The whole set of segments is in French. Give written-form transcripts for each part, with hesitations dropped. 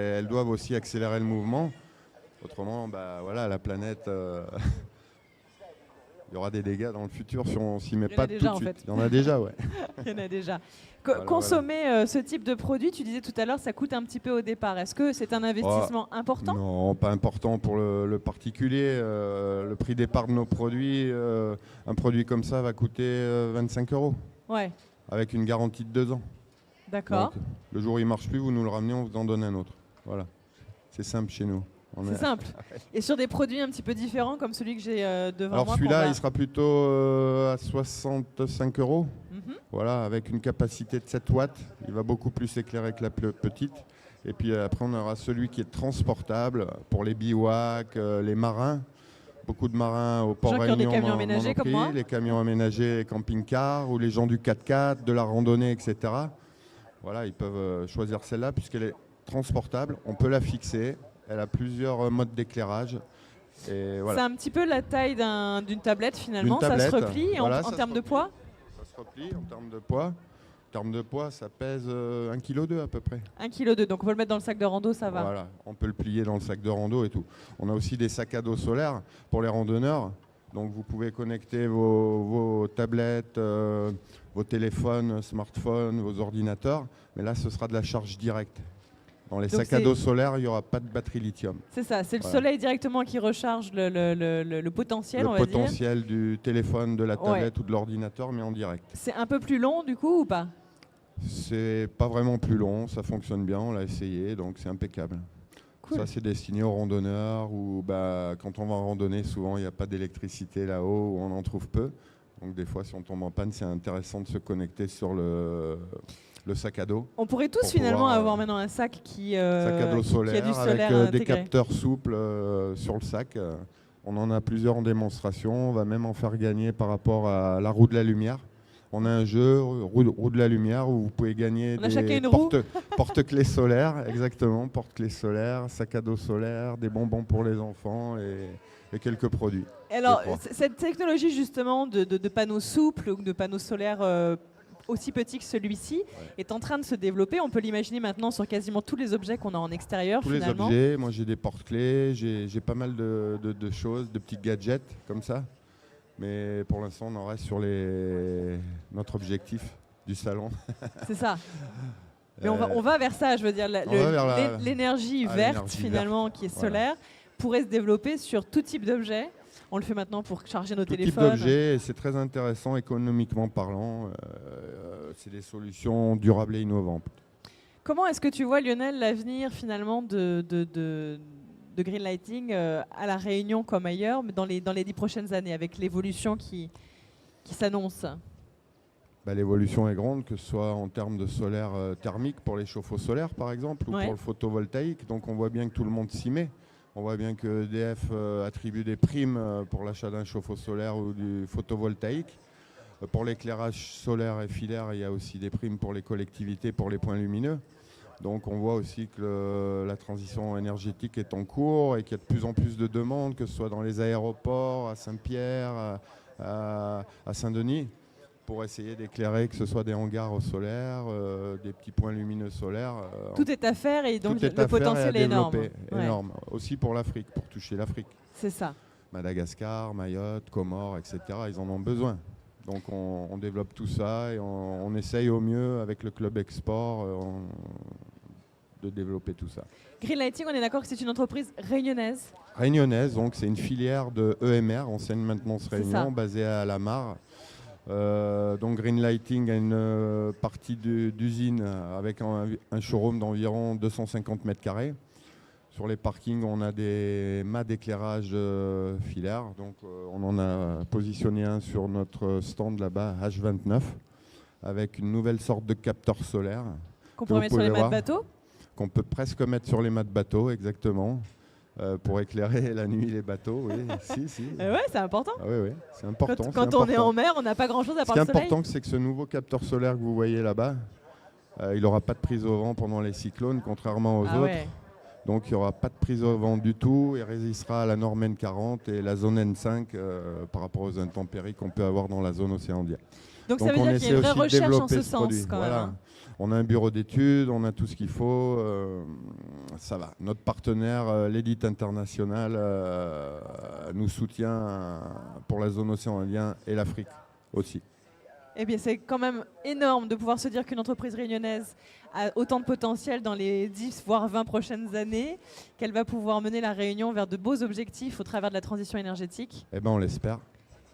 elles doivent aussi accélérer le mouvement. Autrement, voilà, la planète, il y aura des dégâts dans le futur si on s'y met pas tout de suite. Fait. Il y en a déjà, ouais. Il y en a déjà. Consommer ce type de produit, tu disais tout à l'heure, ça coûte un petit peu au départ. Est-ce que c'est un investissement important ? Non, pas important pour le particulier. Le prix départ de nos produits, un produit comme ça va coûter 25 €. Ouais. Avec une garantie de 2 ans. D'accord. Donc, le jour où il ne marche plus, vous nous le ramenez, on vous en donne un autre. Voilà. C'est simple chez nous. C'est simple. Et sur des produits un petit peu différents, comme celui que j'ai devant moi. Alors celui-là, il sera plutôt à 65 €. Voilà, avec une capacité de 7 watts. Il va beaucoup plus éclairer que la petite. Et puis après, on aura celui qui est transportable pour les bivouacs, les marins. Beaucoup de marins au port Réunion, des camions aménagés comme moi. Les camions aménagés, camping-car, ou les gens du 4x4, de la randonnée, etc. Voilà, ils peuvent choisir celle-là puisqu'elle est transportable. On peut la fixer. Elle a plusieurs modes d'éclairage. Voilà. C'est un petit peu la taille d'une tablette finalement. Ça se replie voilà, en termes de poids. Ça se replie en termes de poids. En termes de poids, ça pèse 1,2 kg à peu près. 1,2 kg, donc on peut le mettre dans le sac de rando, ça va. Voilà, on peut le plier dans le sac de rando et tout. On a aussi des sacs à dos solaires pour les randonneurs. Donc vous pouvez connecter vos tablettes, vos téléphones, smartphones, vos ordinateurs. Mais là, ce sera de la charge directe. Dans les sacs à dos solaires, il n'y aura pas de batterie lithium. C'est ça, c'est le soleil directement qui recharge le potentiel, on va dire. Le potentiel du téléphone, de la tablette ou de l'ordinateur, mais en direct. C'est un peu plus long du coup ou pas ? C'est pas vraiment plus long, ça fonctionne bien, on l'a essayé, donc c'est impeccable. Cool. Ça, c'est destiné aux randonneurs où quand on va en randonnée, souvent il n'y a pas d'électricité là-haut, ou on en trouve peu. Donc des fois, si on tombe en panne, c'est intéressant de se connecter sur le sac à dos. On pourrait tous finalement avoir maintenant un sac qui sac à dos solaire, qui a du solaire avec des capteurs souples sur le sac. On en a plusieurs en démonstration. On va même en faire gagner par rapport à la roue de la lumière. On a un jeu, roue de la lumière, où vous pouvez gagner des porte-clés solaires, exactement, porte-clés solaires, sac à dos solaire, des bonbons pour les enfants et quelques produits. Alors, cette technologie justement de panneaux souples ou de panneaux solaires aussi petits que celui-ci est en train de se développer. On peut l'imaginer maintenant sur quasiment tous les objets qu'on a en extérieur. Tous finalement. les objets, moi j'ai des porte-clés, j'ai pas mal de choses, de petits gadgets comme ça. Mais pour l'instant, on en reste sur notre objectif du salon. C'est ça. Mais on va vers ça, je veux dire. L'énergie verte, finalement, qui est solaire, pourrait se développer sur tout type d'objet. On le fait maintenant pour charger nos téléphones. Tout type d'objet, c'est très intéressant économiquement parlant. C'est des solutions durables et innovantes. Comment est-ce que tu vois, Lionel, l'avenir finalement de Greenlighting à La Réunion comme ailleurs, mais dans les 10 prochaines années, avec l'évolution qui s'annonce? L'évolution est grande, que ce soit en termes de solaire thermique pour les chauffe-eau solaires par exemple, ou pour le photovoltaïque. Donc on voit bien que tout le monde s'y met. On voit bien que EDF attribue des primes pour l'achat d'un chauffe-eau solaire ou du photovoltaïque. Pour l'éclairage solaire et filaire, il y a aussi des primes pour les collectivités, pour les points lumineux. Donc on voit aussi que la transition énergétique est en cours et qu'il y a de plus en plus de demandes, que ce soit dans les aéroports, à Saint-Pierre, à Saint-Denis, pour essayer d'éclairer, que ce soit des hangars au solaire, des petits points lumineux solaires. Tout est à faire et donc le potentiel est énorme. Énorme. Aussi pour l'Afrique, pour toucher l'Afrique. C'est ça. Madagascar, Mayotte, Comores, etc. Ils en ont besoin. Donc on développe tout ça et on essaye au mieux avec le club export de développer tout ça. Greenlighting, on est d'accord que c'est une entreprise réunionnaise? Réunionnaise, donc c'est une filière de EMR, Enseigne Maintenance Réunion, basée à Lamar. Donc Greenlighting a une partie d'usine avec un showroom d'environ 250 mètres carrés. Sur les parkings, on a des mâts d'éclairage filaire. Donc, on en a positionné un sur notre stand là-bas, H29, avec une nouvelle sorte de capteur solaire. Qu'on peut mettre sur les mâts de bateau? Qu'on peut presque mettre sur les mâts de bateau, exactement, pour éclairer la nuit les bateaux. Oui, si. Ouais, c'est important. Ah, oui, c'est important. Quand on est en mer, on n'a pas grand-chose à part le soleil. Ce qui est important, c'est que ce nouveau capteur solaire que vous voyez là-bas, il n'aura pas de prise au vent pendant les cyclones, contrairement aux autres. Ouais. Donc il n'y aura pas de prise au vent du tout. Il résistera à la norme N40 et la zone N5 par rapport aux intempéries qu'on peut avoir dans la zone océan Indien. Donc ça veut dire qu'il y a une vraie recherche en ce sens quand voilà. même. On a un bureau d'études, on a tout ce qu'il faut. Ça va. Notre partenaire, l'Edit International, nous soutient pour la zone océan Indien et l'Afrique aussi. Eh bien, c'est quand même énorme de pouvoir se dire qu'une entreprise réunionnaise a autant de potentiel dans les 10 voire 20 prochaines années, qu'elle va pouvoir mener la Réunion vers de beaux objectifs au travers de la transition énergétique. Eh bien, on l'espère.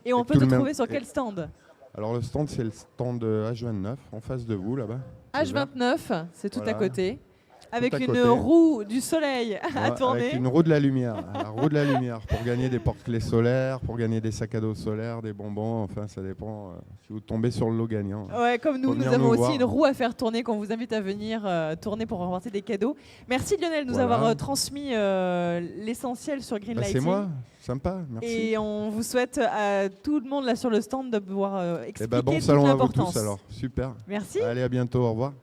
Et on peut te trouver sur quel stand? Alors le stand, c'est le stand H29, en face de vous, là-bas. H29, c'est tout à côté. Avec une côté. roue du soleil à tourner. Avec une roue de la lumière. La roue de la lumière pour gagner des porte-clés solaires, pour gagner des sacs à dos solaires, des bonbons. Enfin, ça dépend si vous tombez sur le lot gagnant. Ouais, comme nous avons aussi une roue à faire tourner qu'on vous invite à venir tourner pour remporter des cadeaux. Merci Lionel de nous avoir transmis l'essentiel sur Greenlighting. C'est moi, sympa, merci. Et on vous souhaite à tout le monde là sur le stand de pouvoir expliquer bon toute salon à vous l'importance. tous alors, super. Merci. Allez, à bientôt, au revoir.